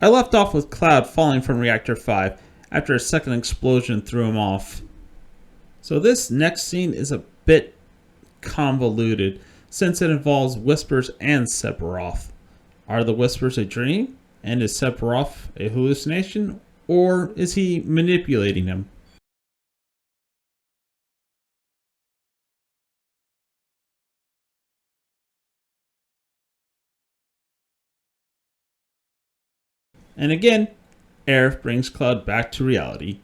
I left off with Cloud falling from Reactor 5 after a second explosion threw him off. So this next scene is a bit convoluted since it involves Whispers and Sephiroth. Are the Whispers a dream? And is Sephiroth a hallucination? Or is he manipulating him? And again, Aerith brings Cloud back to reality.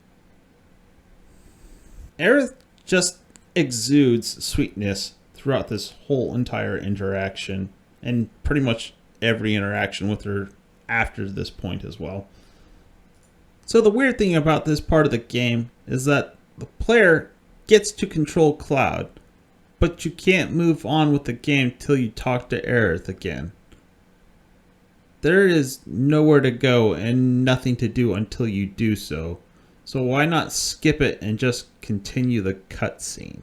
Aerith just exudes sweetness throughout this whole entire interaction, and pretty much every interaction with her after this point as well. So the weird thing about this part of the game is that the player gets to control Cloud, but you can't move on with the game till you talk to Aerith again. There is nowhere to go and nothing to do until you do so. So why not skip it and just continue the cutscene?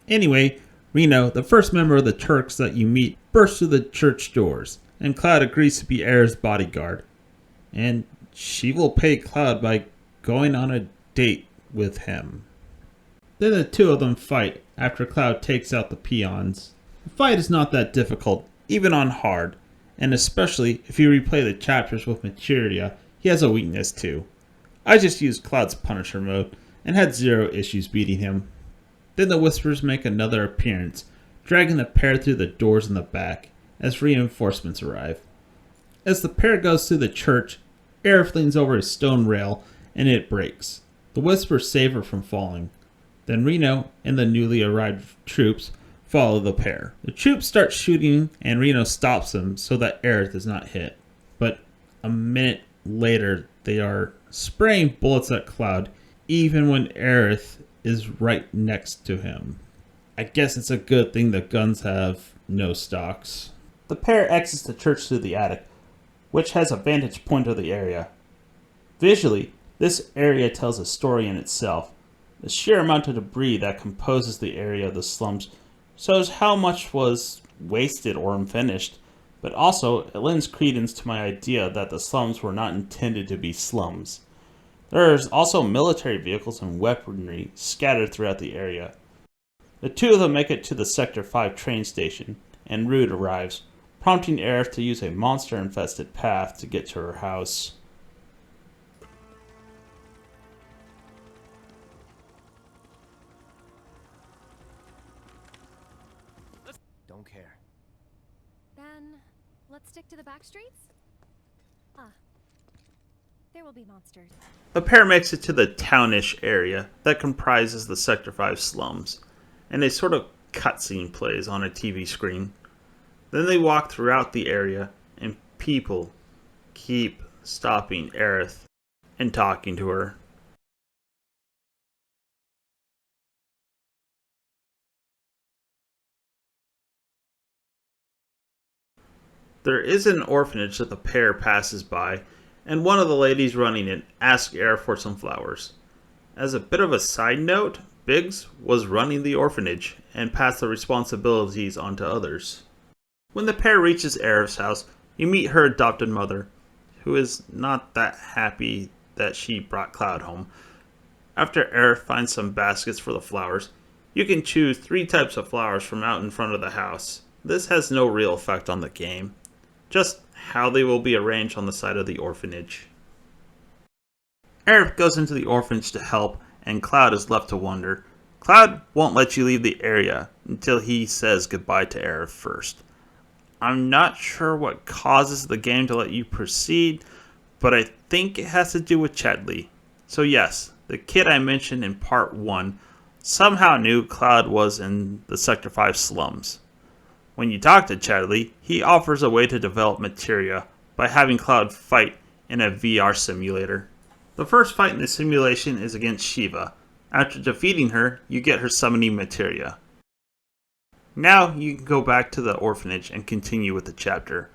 Anyway, Reno, the first member of the Turks that you meet, bursts through the church doors, and Cloud agrees to be Aerith's bodyguard. And she will pay Cloud by going on a date with him. Then the two of them fight after Cloud takes out the peons. The fight is not that difficult, even on hard, and especially if you replay the chapters with materia, he has a weakness too. I just used Cloud's Punisher mode and had zero issues beating him. Then the Whispers make another appearance, dragging the pair through the doors in the back as reinforcements arrive. As the pair goes through the church, Aerith leans over a stone rail and it breaks. The Whispers save her from falling. Then Reno and the newly arrived troops follow the pair. The troops start shooting and Reno stops them so that Aerith is not hit. But a minute later, they are spraying bullets at Cloud, even when Aerith is right next to him. I guess it's a good thing the guns have no stocks. The pair exits the church through the attic, which has a vantage point of the area. Visually, this area tells a story in itself. The sheer amount of debris that composes the area of the slums shows how much was wasted or unfinished, but also it lends credence to my idea that the slums were not intended to be slums. There's also military vehicles and weaponry scattered throughout the area. The two of them make it to the Sector 5 train station, and Rude arrives, prompting Aerith to use a monster-infested path to get to her house. Don't care. Then, let's stick to the back streets? There will be monsters. The pair makes it to the townish area that comprises the Sector 5 slums, and a sort of cutscene plays on a TV screen. Then they walk throughout the area, and people keep stopping Aerith and talking to her. There is an orphanage that the pair passes by, and one of the ladies running it asks Aerith for some flowers. As a bit of a side note, Biggs was running the orphanage and passed the responsibilities on to others. When the pair reaches Aerith's house, you meet her adopted mother, who is not that happy that she brought Cloud home. After Aerith finds some baskets for the flowers, you can choose 3 types of flowers from out in front of the house. This has no real effect on the game, just how they will be arranged on the side of the orphanage. Aerith goes into the orphanage to help, and Cloud is left to wonder. Cloud won't let you leave the area until he says goodbye to Aerith first. I'm not sure what causes the game to let you proceed, but I think it has to do with Chadley. So yes, the kid I mentioned in part 1 somehow knew Cloud was in the Sector 5 slums. When you talk to Chadley, he offers a way to develop materia by having Cloud fight in a VR simulator. The first fight in the simulation is against Shiva. After defeating her, you get her summoning materia. Now you can go back to the orphanage and continue with the chapter.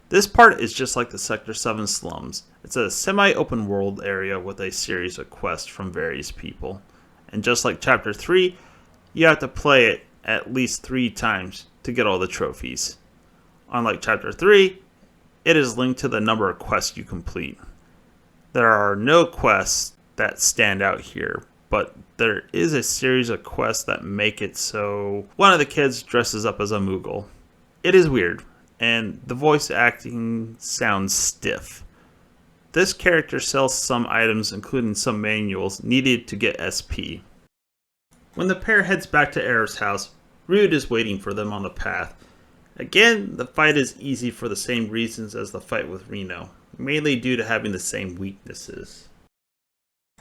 This part is just like the Sector 7 slums. It's a semi-open world area with a series of quests from various people. And just like chapter 3, you have to play it at least 3 times to get all the trophies. Unlike chapter 3, it is linked to the number of quests you complete. There are no quests that stand out here, but there is a series of quests that make it so one of the kids dresses up as a Moogle. It is weird, and the voice acting sounds stiff. This character sells some items, including some manuals needed to get SP. When the pair heads back to Aerith's house, Rude is waiting for them on the path. Again, the fight is easy for the same reasons as the fight with Reno, mainly due to having the same weaknesses.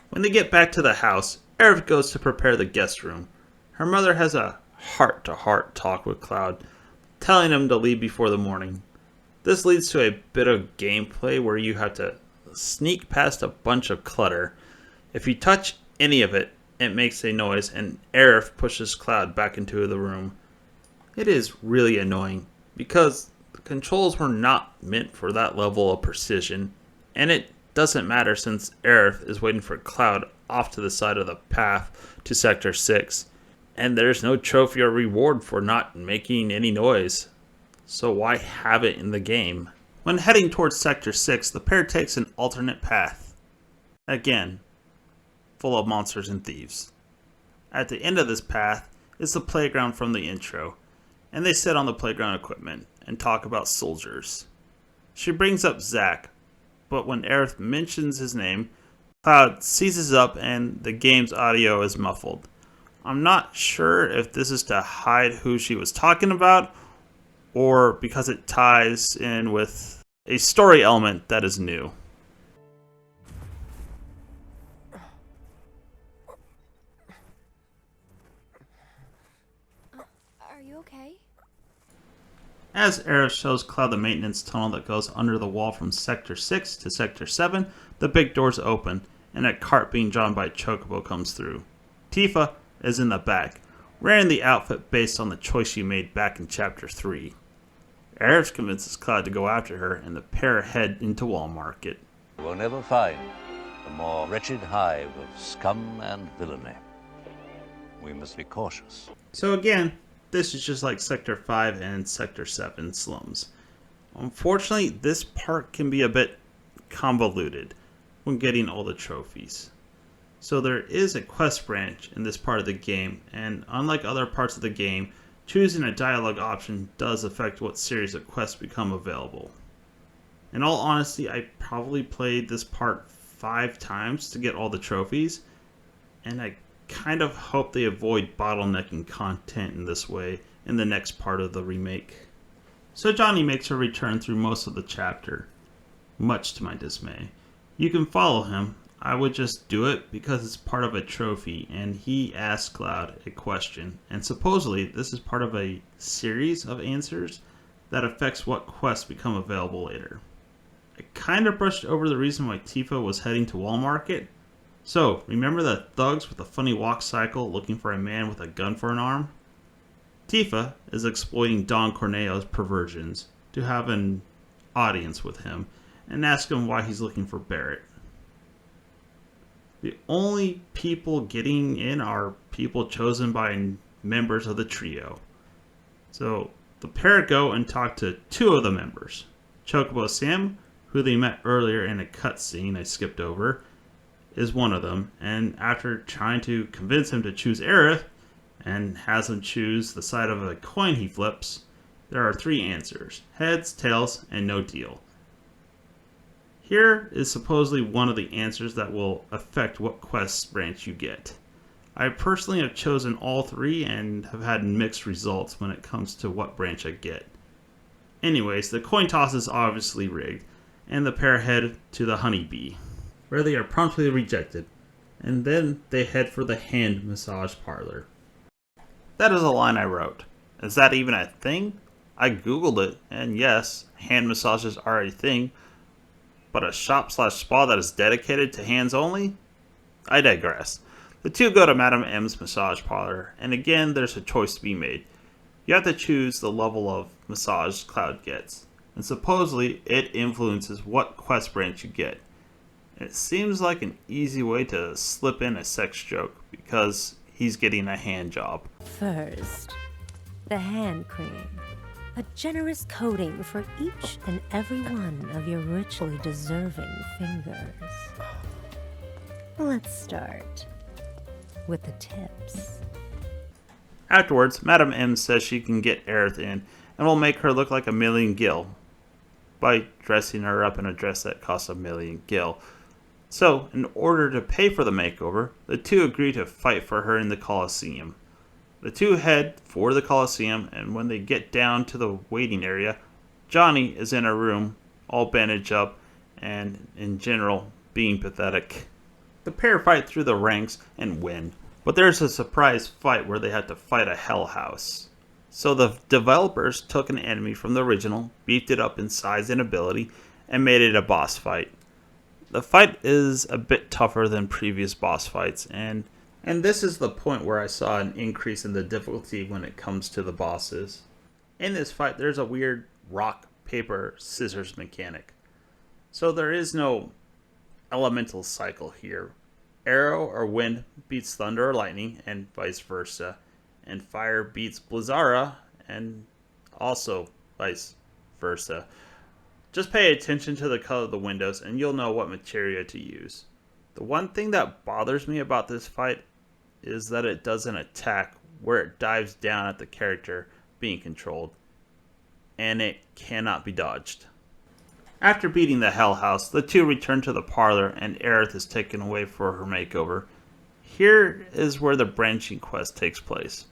When they get back to the house, Aerith goes to prepare the guest room. Her mother has a heart-to-heart talk with Cloud, telling him to leave before the morning. This leads to a bit of gameplay where you have to sneak past a bunch of clutter. If you touch any of it, it makes a noise and Aerith pushes Cloud back into the room. It is really annoying because the controls were not meant for that level of precision, and it doesn't matter since Aerith is waiting for Cloud off to the side of the path to Sector 6, and there's no trophy or reward for not making any noise. So why have it in the game? When heading towards Sector 6, the pair takes an alternate path. Again, full of monsters and thieves. At the end of this path is the playground from the intro, and they sit on the playground equipment and talk about soldiers. She brings up Zack, but when Aerith mentions his name, Cloud seizes up and the game's audio is muffled. I'm not sure if this is to hide who she was talking about, or because it ties in with a story element that is new. Are you okay? As Aerith shows Cloud the maintenance tunnel that goes under the wall from Sector 6 to Sector 7, the big doors open, and a cart being drawn by Chocobo comes through. Tifa is in the back, wearing the outfit based on the choice she made back in Chapter 3. Aerith convinces Cloud to go after her, and the pair head into Wall Market. You will never find a more wretched hive of scum and villainy. We must be cautious. So again, this is just like Sector 5 and Sector 7 slums. Unfortunately, this part can be a bit convoluted when getting all the trophies. So there is a quest branch in this part of the game, and unlike other parts of the game, choosing a dialogue option does affect what series of quests become available. In all honesty, I probably played this part 5 times to get all the trophies, and I kind of hope they avoid bottlenecking content in this way in the next part of the remake. So Johnny makes her return through most of the chapter, much to my dismay. You can follow him. I would just do it because it's part of a trophy, and he asks Cloud a question, and supposedly this is part of a series of answers that affects what quests become available later. I kind of brushed over the reason why Tifa was heading to Wall Market. So, remember the thugs with a funny walk cycle looking for a man with a gun for an arm? Tifa is exploiting Don Corneo's perversions to have an audience with him and ask him why he's looking for Barrett. The only people getting in are people chosen by members of the trio. So the pair go and talk to 2 of the members. Chocobo Sam, who they met earlier in a cutscene I skipped over, is one of them, and after trying to convince him to choose Aerith, and has him choose the side of a coin he flips, there are 3 answers: heads, tails, and no deal. Here is supposedly one of the answers that will affect what quest branch you get. I personally have chosen all 3 and have had mixed results when it comes to what branch I get. Anyways, the coin toss is obviously rigged, and the pair head to the honeybee, where they are promptly rejected, and then they head for the hand massage parlor. That is a line I wrote. Is that even a thing? I googled it, and yes, hand massages are a thing, but a shop/spa that is dedicated to hands only? I digress. The 2 go to Madame M's massage parlor, and again there's a choice to be made. You have to choose the level of massage Cloud gets, and supposedly it influences what quest branch you get. It seems like an easy way to slip in a sex joke because he's getting a hand job. First, the hand cream. A generous coating for each and every one of your richly deserving fingers. Let's start with the tips. Afterwards, Madame M says she can get Aerith in and will make her look like a million gil by dressing her up in a dress that costs a million gil. So, in order to pay for the makeover, the two agree to fight for her in the Colosseum. The two head for the Colosseum, and when they get down to the waiting area, Johnny is in a room, all bandaged up, and in general, being pathetic. The pair fight through the ranks and win, but there's a surprise fight where they have to fight a hell house. So the developers took an enemy from the original, beefed it up in size and ability, and made it a boss fight. The fight is a bit tougher than previous boss fights, and this is the point where I saw an increase in the difficulty when it comes to the bosses. In this fight, there's a weird rock, paper, scissors mechanic. So there is no elemental cycle here. Arrow or wind beats thunder or lightning, and vice versa. And fire beats Blizzara, and also vice versa. Just pay attention to the color of the windows, and you'll know what materia to use. The one thing that bothers me about this fight is that it does an attack where it dives down at the character being controlled, and it cannot be dodged. After beating the Hell House, the two return to the parlor and Aerith is taken away for her makeover. Here is where the branching quest takes place.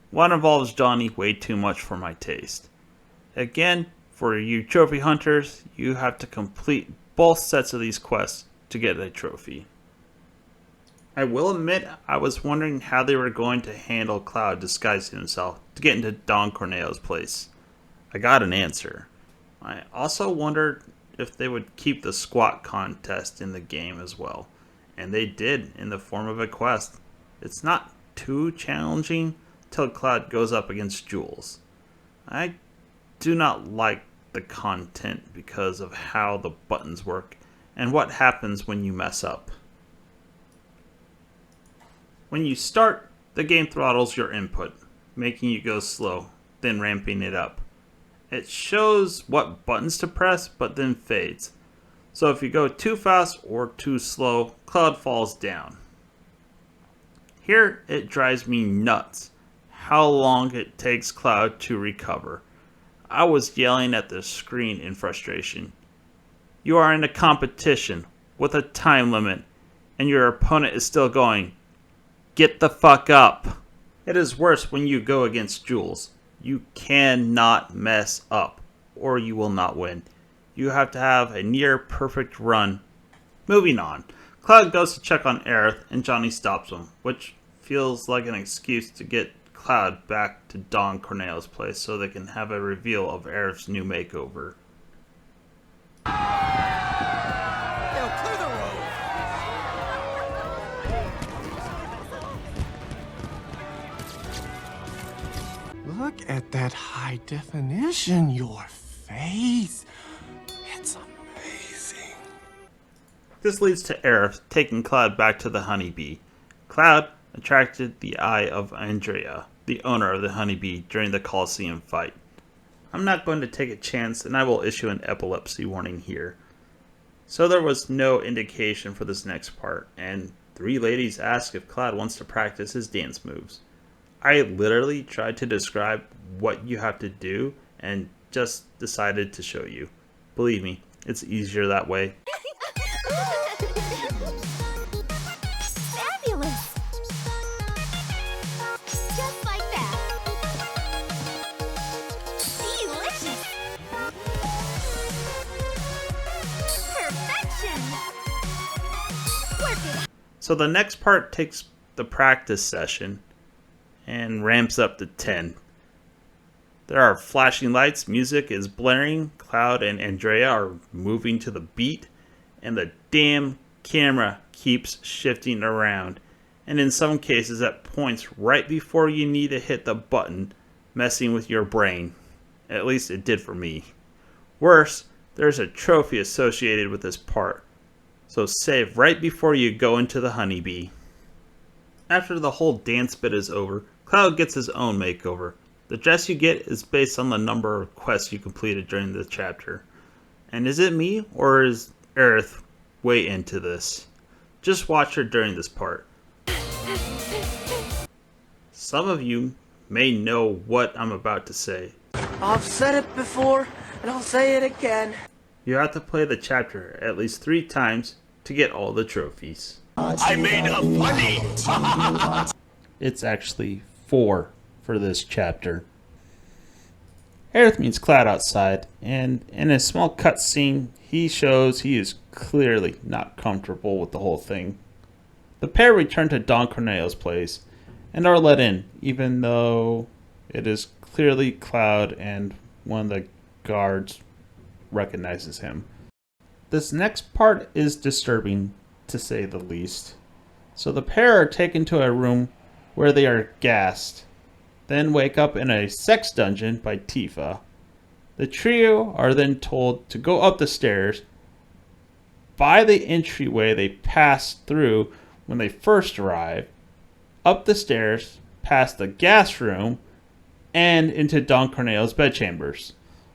One involves Johnny way too much for my taste. Again, for you trophy hunters, you have to complete both sets of these quests to get a trophy. I will admit, I was wondering how they were going to handle Cloud disguising himself to get into Don Corneo's place. I got an answer. I also wondered if they would keep the squat contest in the game as well. And they did, in the form of a quest. It's not too challenging till Cloud goes up against Jules. I do not like the content because of how the buttons work and what happens when you mess up. When you start, the game throttles your input, making you go slow, then ramping it up. It shows what buttons to press, but then fades. So if you go too fast or too slow, Cloud falls down. Here, it drives me nuts how long it takes Cloud to recover. I was yelling at the screen in frustration. You are in a competition with a time limit, and your opponent is still going. Get the fuck up. It is worse when you go against Jules. You cannot mess up, or you will not win. You have to have a near perfect run. Moving on. Cloud goes to check on Aerith, and Johnny stops him, which feels like an excuse to get Cloud back to Don Corneo's place so they can have a reveal of Aerith's new makeover. Now clear the road. Look at that high definition, your face. It's amazing. This leads to Aerith taking Cloud back to the honeybee. Cloud attracted the eye of Andrea, the owner of the honeybee, during the Colosseum fight. I'm not going to take a chance, and I will issue an epilepsy warning here. So there was no indication for this next part, and three ladies ask if Cloud wants to practice his dance moves. I literally tried to describe what you have to do and just decided to show you. Believe me, it's easier that way. Fabulous! Just like that. Delicious! Perfection! Work it! So the next part takes the practice session and ramps up to 10. There are flashing lights, music is blaring, Cloud and Andrea are moving to the beat, and the damn camera keeps shifting around, and in some cases at points right before you need to hit the button, messing with your brain. At least it did for me. Worse, there's a trophy associated with this part, so save right before you go into the honeybee. After the whole dance bit is over, Cloud gets his own makeover. The dress you get is based on the number of quests you completed during the chapter. And is it me, or is Aerith way into this? Just watch her during this part. Some of you may know what I'm about to say. I've said it before, and I'll say it again. You have to play the chapter at least 3 times to get all the trophies. I made a funny. It's actually 4 for this chapter. Aerith meets Cloud outside, and in a small cutscene, he shows he is clearly not comfortable with the whole thing. The pair return to Don Corneo's place and are let in, even though it is clearly Cloud and one of the guards recognizes him. This next part is disturbing, to say the least. So the pair are taken to a room where they are gassed, then wake up in a sex dungeon by Tifa. The trio are then told to go up the stairs by the entryway they passed through when they first arrived, up the stairs, past the gas room, and into Don Corneo's bedchambers.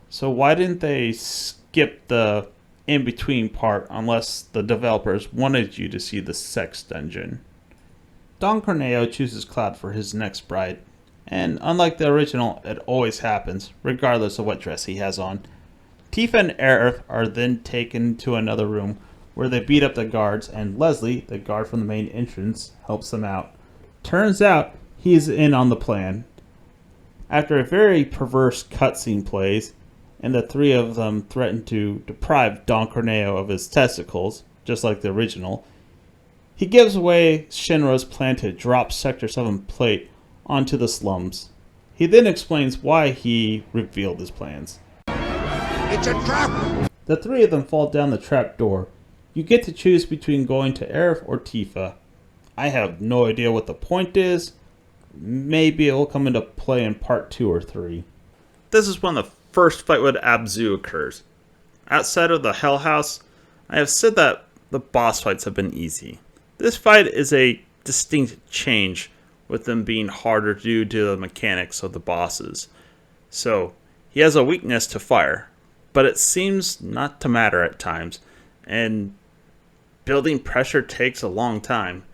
So why didn't they skip the in-between part unless the developers wanted you to see the sex dungeon? Don Corneo chooses Cloud for his next bride, and unlike the original, it always happens, regardless of what dress he has on. Tifa and Aerith are then taken to another room where they beat up the guards, and Leslie, the guard from the main entrance, helps them out. Turns out he's in on the plan. After a very perverse cutscene plays, and the 3 of them threaten to deprive Don Corneo of his testicles, just like the original, he gives away Shinra's plan to drop Sector 7 plate onto the slums. He then explains why he revealed his plans. It's a trap! The 3 of them fall down the trap door. You get to choose between going to Aerith or Tifa. I have no idea what the point is. Maybe it will come into play in part 2 or 3. This is when the first fight with Abzu occurs. Outside of the Hell House, I have said that the boss fights have been easy. This fight is a distinct change, with them being harder due to the mechanics of the bosses. So, he has a weakness to fire, but it seems not to matter at times, and building pressure takes a long time.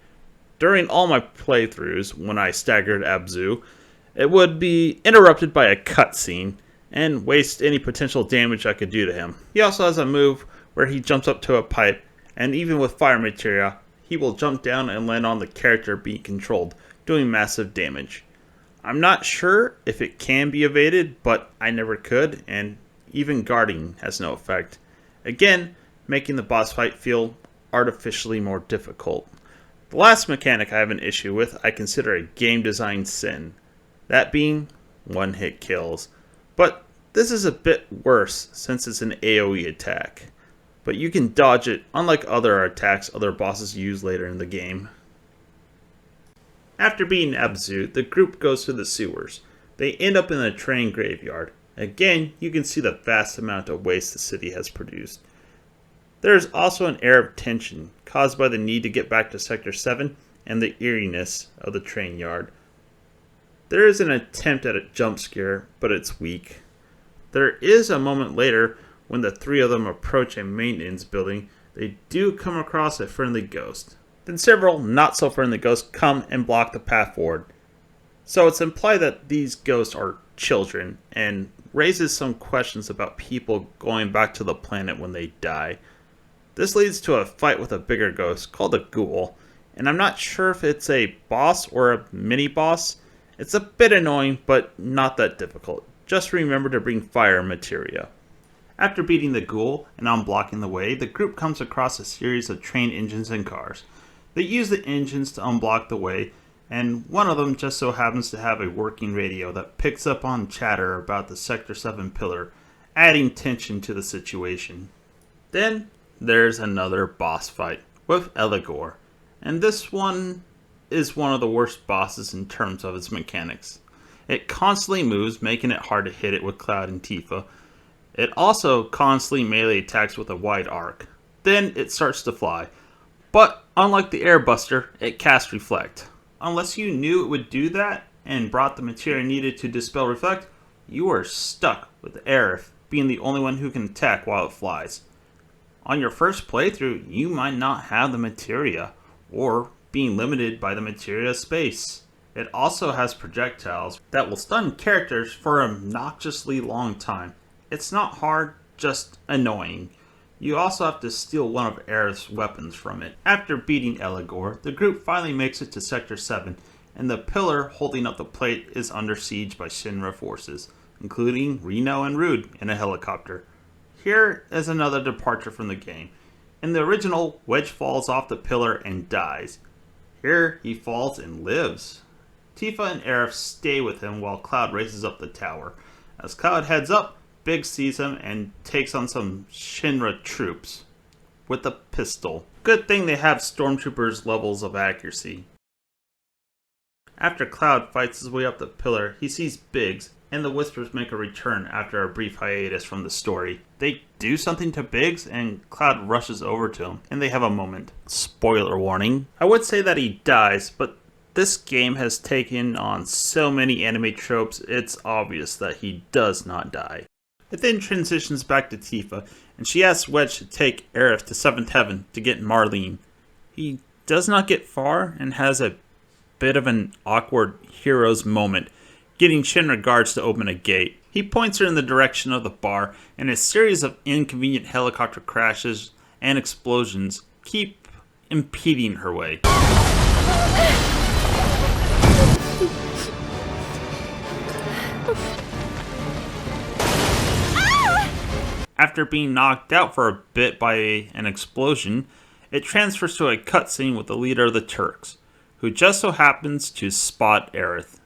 During all my playthroughs, when I staggered Abzu, it would be interrupted by a cutscene and waste any potential damage I could do to him. He also has a move where he jumps up to a pipe, and even with fire materia, he will jump down and land on the character being controlled, doing massive damage. I'm not sure if it can be evaded, but I never could, and even guarding has no effect. Again, making the boss fight feel artificially more difficult. The last mechanic I have an issue with I consider a game design sin, that being one-hit kills. But this is a bit worse since it's an AoE attack, but you can dodge it unlike other attacks other bosses use later in the game. After beating Abzu, the group goes to the sewers. They end up in a train graveyard. Again, you can see the vast amount of waste the city has produced. There is also an air of tension caused by the need to get back to Sector 7 and the eeriness of the train yard. There is an attempt at a jump scare, but it's weak. There is a moment later when the 3 of them approach a maintenance building. They do come across a friendly ghost. Then several not so friendly ghosts come and block the path forward. So it's implied that these ghosts are children and raises some questions about people going back to the planet when they die. This leads to a fight with a bigger ghost called a ghoul, and I'm not sure if it's a boss or a mini-boss. It's a bit annoying, but not that difficult. Just remember to bring fire materia. After beating the ghoul and unblocking the way, the group comes across a series of train engines and cars. They use the engines to unblock the way, and one of them just so happens to have a working radio that picks up on chatter about the Sector 7 pillar, adding tension to the situation. Then there's another boss fight with Eligor, and this one is one of the worst bosses in terms of its mechanics. It constantly moves, making it hard to hit it with Cloud and Tifa. It also constantly melee attacks with a wide arc. Then it starts to fly, but unlike the Airbuster, it casts Reflect. Unless you knew it would do that, and brought the materia needed to dispel Reflect, you are stuck with Aerith being the only one who can attack while it flies. On your first playthrough, you might not have the materia, or being limited by the materia space. It also has projectiles that will stun characters for an obnoxiously long time. It's not hard, just annoying. You also have to steal one of Aerith's weapons from it. After beating Eligor, the group finally makes it to Sector 7, and the pillar holding up the plate is under siege by Shinra forces, including Reno and Rude in a helicopter. Here is another departure from the game. In the original, Wedge falls off the pillar and dies. Here, he falls and lives. Tifa and Aerith stay with him while Cloud races up the tower. As Cloud heads up, Biggs sees him and takes on some Shinra troops with a pistol. Good thing they have stormtroopers' levels of accuracy. After Cloud fights his way up the pillar, he sees Biggs, and the Whispers make a return after a brief hiatus from the story. They do something to Biggs, and Cloud rushes over to him, and they have a moment. Spoiler warning. I would say that he dies, but this game has taken on so many anime tropes, it's obvious that he does not die. It then transitions back to Tifa, and she asks Wedge to take Aerith to 7th Heaven to get Marlene. He does not get far, and has a bit of an awkward hero's moment, getting Shinra guards to open a gate. He points her in the direction of the bar, and a series of inconvenient helicopter crashes and explosions keep impeding her way. After being knocked out for a bit by an explosion, it transfers to a cutscene with the leader of the Turks, who just so happens to spot Aerith.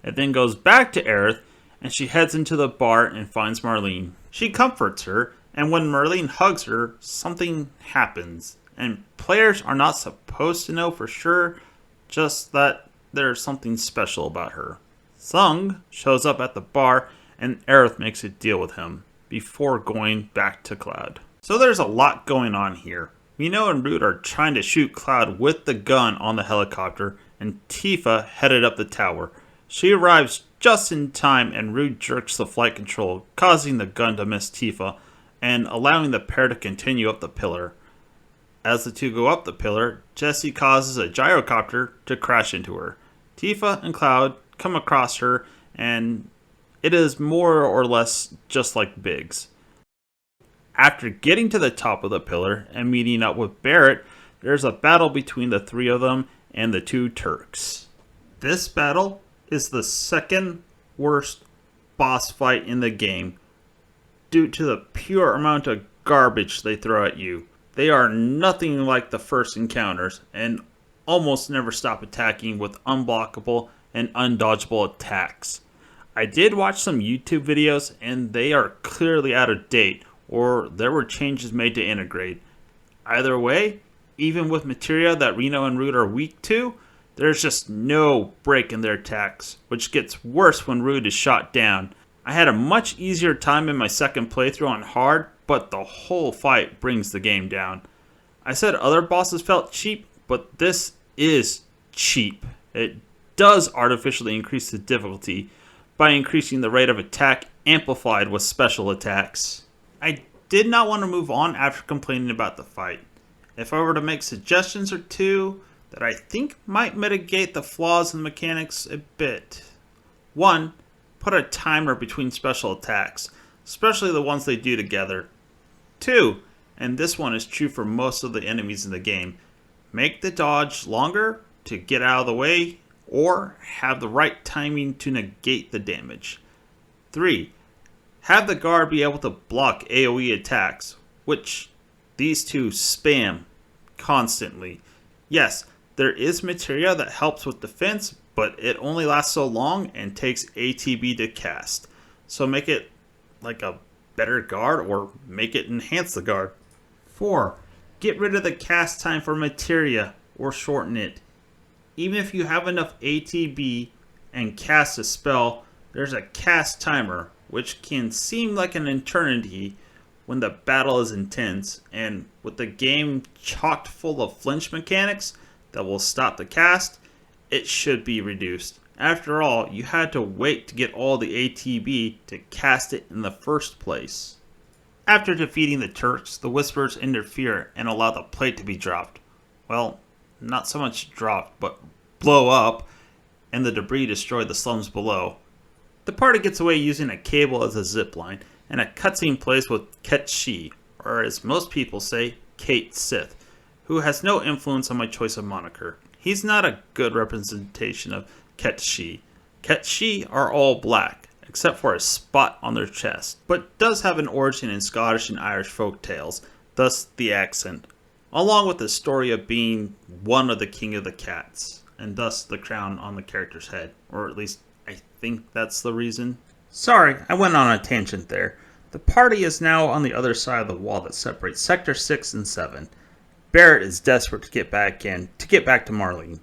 It then goes back to Aerith, and she heads into the bar and finds Marlene. She comforts her, and when Marlene hugs her, something happens, and players are not supposed to know for sure, just that there's something special about her. Sung shows up at the bar, and Aerith makes a deal with him before going back to Cloud. So there's a lot going on here. Reno and Rude are trying to shoot Cloud with the gun on the helicopter, and Tifa headed up the tower. She arrives just in time, and Rude jerks the flight control, causing the gun to miss Tifa, and allowing the pair to continue up the pillar. As the two go up the pillar, Jessie causes a gyrocopter to crash into her. Tifa and Cloud come across her, and it is more or less just like Biggs. After getting to the top of the pillar and meeting up with Barrett, there's a battle between the three of them and the two Turks. This battle is the second worst boss fight in the game due to the pure amount of garbage they throw at you. They are nothing like the first encounters and almost never stop attacking with unblockable and undodgeable attacks. I did watch some YouTube videos, and they are clearly out of date, or there were changes made to integrate. Either way, even with materia that Reno and Rude are weak to, there's just no break in their attacks, which gets worse when Rude is shot down. I had a much easier time in my second playthrough on hard, but the whole fight brings the game down. I said other bosses felt cheap, but this is cheap. It does artificially increase the difficulty by increasing the rate of attack amplified with special attacks. I did not want to move on after complaining about the fight. If I were to make suggestions or two that I think might mitigate the flaws in the mechanics a bit. 1. Put a timer between special attacks, especially the ones they do together. 2. And this one is true for most of the enemies in the game. Make the dodge longer to get out of the way, or have the right timing to negate the damage. 3. Have the guard be able to block AoE attacks, which these two spam constantly. Yes, there is materia that helps with defense, but it only lasts so long and takes ATB to cast. So make it like a better guard, or make it enhance the guard. 4. Get rid of the cast time for materia, or shorten it. Even if you have enough ATB and cast a spell, there's a cast timer, which can seem like an eternity when the battle is intense, and with the game chocked full of flinch mechanics that will stop the cast, it should be reduced. After all, you had to wait to get all the ATB to cast it in the first place. After defeating the Turks, the Whisperers interfere and allow the plate to be dropped. Well, not so much dropped, but blow up, and the debris destroy the slums below. The party gets away using a cable as a zipline, and a cutscene plays with XII, or as most people say, Kate Sith, who has no influence on my choice of moniker. He's not a good representation of XII. XII are all black, except for a spot on their chest, but does have an origin in Scottish and Irish folk tales, thus the accent, along with the story of being one of the King of the Cats, and thus the crown on the character's head, or at least I think that's the reason. Sorry, I went on a tangent there. The party is now on the other side of the wall that separates Sector 6 and 7. Barrett is desperate to get back to Marlene.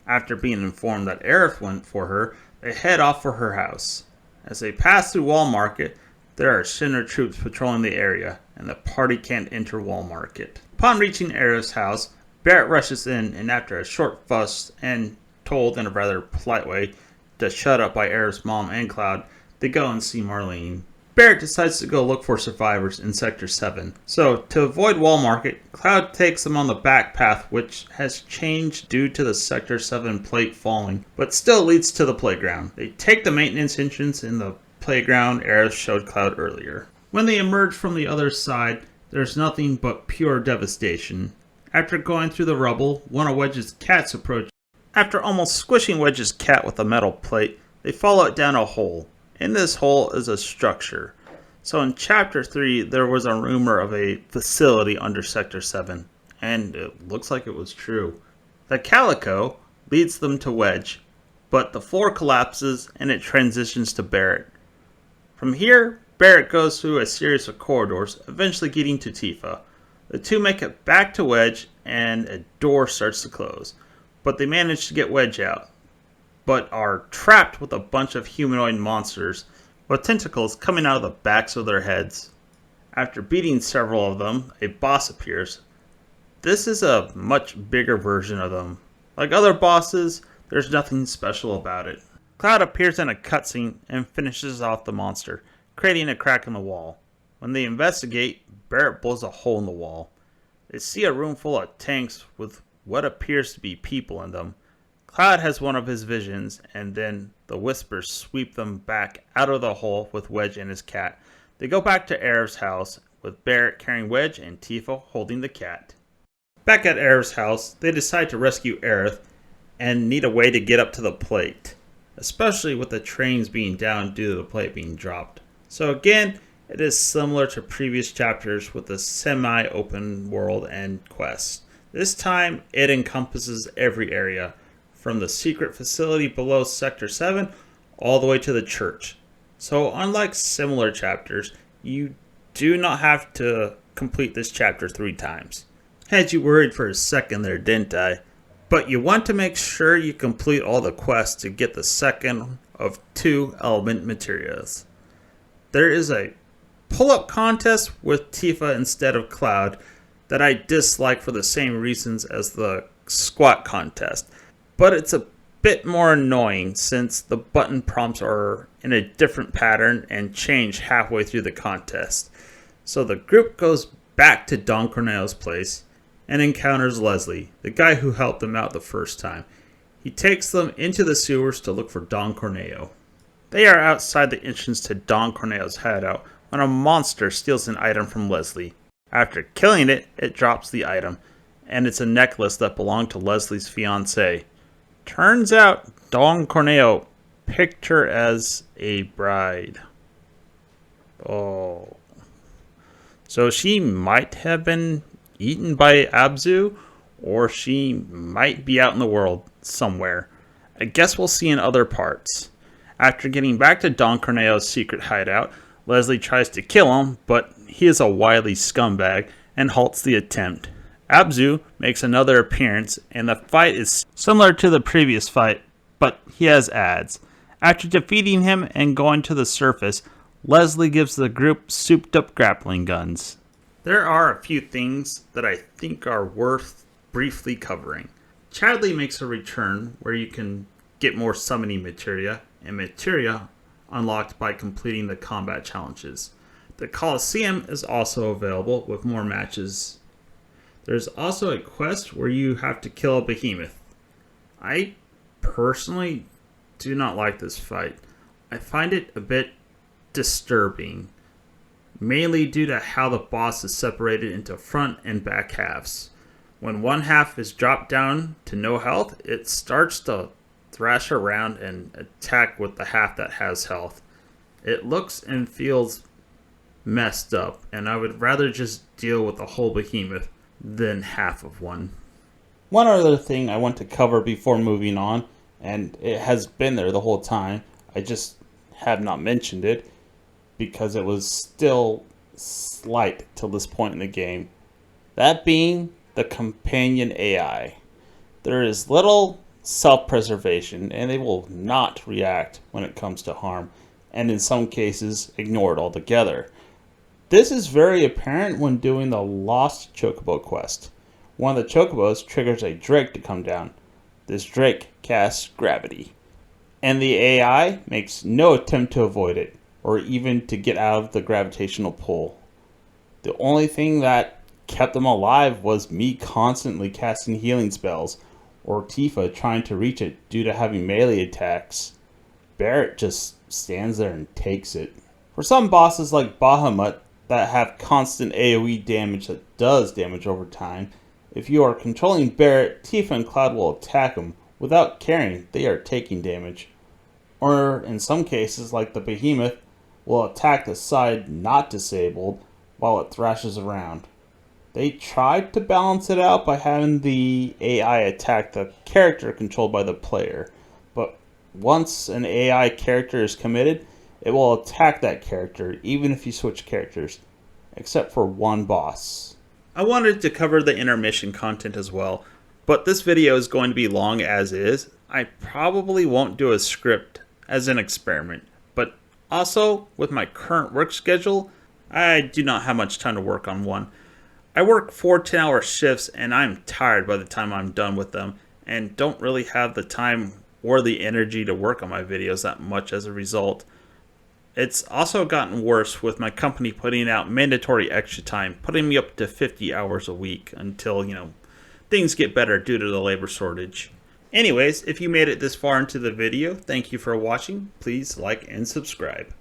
After being informed that Aerith went for her, they head off for her house. As they pass through Wall Market, there are Shinra troops patrolling the area, and the party can't enter Wall Market. Upon reaching Aerith's house, Barrett rushes in, and after a short fuss and told in a rather polite way to shut up by Aerith's mom and Cloud, they go and see Marlene. Barrett decides to go look for survivors in Sector 7. So, to avoid Wall Market, Cloud takes them on the back path, which has changed due to the Sector 7 plate falling, but still leads to the playground. They take the maintenance entrance in the playground Aerith showed Cloud earlier. When they emerge from the other side, there's nothing but pure devastation. After going through the rubble, one of Wedge's cats approaches. After almost squishing Wedge's cat with a metal plate, they follow it down a hole. In this hole is a structure. So in Chapter 3, there was a rumor of a facility under Sector 7, and it looks like it was true. The Calico leads them to Wedge, but the floor collapses and it transitions to Barrett. From here, Barrett goes through a series of corridors, eventually getting to Tifa. The two make it back to Wedge, and a door starts to close, but they manage to get Wedge out, but are trapped with a bunch of humanoid monsters with tentacles coming out of the backs of their heads. After beating several of them, a boss appears. This is a much bigger version of them. Like other bosses, there's nothing special about it. Cloud appears in a cutscene and finishes off the monster, creating a crack in the wall. When they investigate, Barrett blows a hole in the wall. They see a room full of tanks with what appears to be people in them. Cloud has one of his visions, and then the Whispers sweep them back out of the hole with Wedge and his cat. They go back to Aerith's house, with Barrett carrying Wedge and Tifa holding the cat. Back at Aerith's house, they decide to rescue Aerith and need a way to get up to the plate, especially with the trains being down due to the plate being dropped. So again, it is similar to previous chapters with a semi-open world and quest. This time, it encompasses every area, from the secret facility below Sector 7 all the way to the church. So unlike similar chapters, you do not have to complete this chapter 3 times. Had you worried for a second there, didn't I? But you want to make sure you complete all the quests to get the second of 2 element materials. There is a pull-up contest with Tifa instead of Cloud that I dislike for the same reasons as the squat contest. But it's a bit more annoying since the button prompts are in a different pattern and change halfway through the contest. So the group goes back to Don Corneo's place and encounters Leslie, the guy who helped them out the first time. He takes them into the sewers to look for Don Corneo. They are outside the entrance to Don Corneo's hideout when a monster steals an item from Leslie. After killing it, it drops the item, and it's a necklace that belonged to Leslie's fiancé. Turns out Don Corneo picked her as a bride. Oh. So she might have been eaten by Abzu, or she might be out in the world somewhere. I guess we'll see in other parts. After getting back to Don Corneo's secret hideout, Leslie tries to kill him, but he is a wily scumbag and halts the attempt. Abzu makes another appearance, and the fight is similar to the previous fight, but he has ads. After defeating him and going to the surface, Leslie gives the group souped-up grappling guns. There are a few things that I think are worth briefly covering. Chadley makes a return where you can get more summoning materia, and materia unlocked by completing the combat challenges. The Colosseum is also available with more matches. There's also a quest where you have to kill a behemoth. I personally do not like this fight. I find it a bit disturbing, mainly due to how the boss is separated into front and back halves. When one half is dropped down to no health, it starts to thrash around and attack with the half that has health. It looks and feels messed up, and I would rather just deal with the whole behemoth than half of one. One other thing I want to cover before moving on, and it has been there the whole time, I just have not mentioned it because it was still slight till this point in the game. That being the companion AI. There is little self-preservation, and they will not react when it comes to harm, and in some cases ignore it altogether. This is very apparent when doing the Lost Chocobo quest. One of the Chocobos triggers a Drake to come down. This Drake casts gravity, and the AI makes no attempt to avoid it, or even to get out of the gravitational pull. The only thing that kept them alive was me constantly casting healing spells, or Tifa trying to reach it due to having melee attacks. Barrett just stands there and takes it. For some bosses like Bahamut that have constant AoE damage that does damage over time, if you are controlling Barrett, Tifa and Cloud will attack him without caring they are taking damage. Or in some cases, like the Behemoth, will attack the side not disabled while it thrashes around. They tried to balance it out by having the AI attack the character controlled by the player, but once an AI character is committed, it will attack that character even if you switch characters, except for one boss. I wanted to cover the intermission content as well, but this video is going to be long as is. I probably won't do a script as an experiment, but also with my current work schedule, I do not have much time to work on one. I work 4 10-hour shifts and I'm tired by the time I'm done with them, and don't really have the time or the energy to work on my videos that much as a result. It's also gotten worse with my company putting out mandatory extra time, putting me up to 50 hours a week until, things get better due to the labor shortage. Anyways, if you made it this far into the video, thank you for watching. Please like and subscribe.